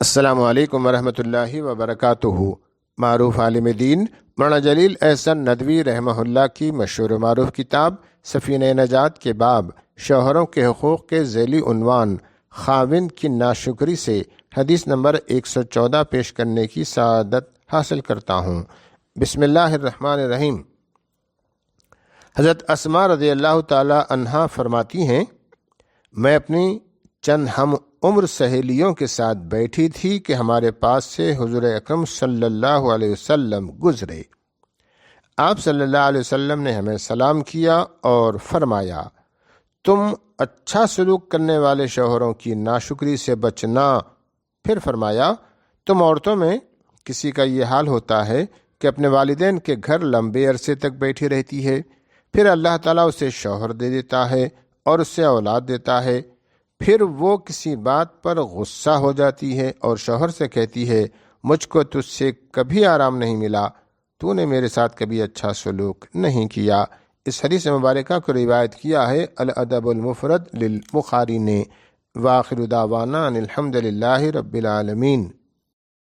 السلام علیکم ورحمۃ اللہ وبرکاتہ۔ معروف عالم دین مولانا جلیل احسن ندوی رحمہ اللہ کی مشہور و معروف کتاب سفینہ نجات کے باب شوہروں کے حقوق کے ذیلی عنوان خاوند کی ناشکری سے حدیث نمبر 114 پیش کرنے کی سعادت حاصل کرتا ہوں۔ بسم اللہ الرحمن الرحیم۔ حضرت اسماء رضی اللہ تعالی عنہا فرماتی ہیں، میں اپنی چند ہم عمر سہیلیوں کے ساتھ بیٹھی تھی کہ ہمارے پاس سے حضور اکرم صلی اللہ علیہ وسلم گزرے۔ آپ صلی اللہ علیہ وسلم نے ہمیں سلام کیا اور فرمایا، تم اچھا سلوک کرنے والے شوہروں کی ناشکری سے بچنا۔ پھر فرمایا، تم عورتوں میں کسی کا یہ حال ہوتا ہے کہ اپنے والدین کے گھر لمبے عرصے تک بیٹھی رہتی ہے، پھر اللہ تعالیٰ اسے شوہر دے دیتا ہے اور اس سے اولاد دیتا ہے، پھر وہ کسی بات پر غصہ ہو جاتی ہے اور شوہر سے کہتی ہے، مجھ کو تجھ سے کبھی آرام نہیں ملا، تو نے میرے ساتھ کبھی اچھا سلوک نہیں کیا۔ اس حدیث مبارکہ کو روایت کیا ہے الادب المفرد للبخاری نے۔ وآخر دعوانا ان الحمد للہ رب العالمین۔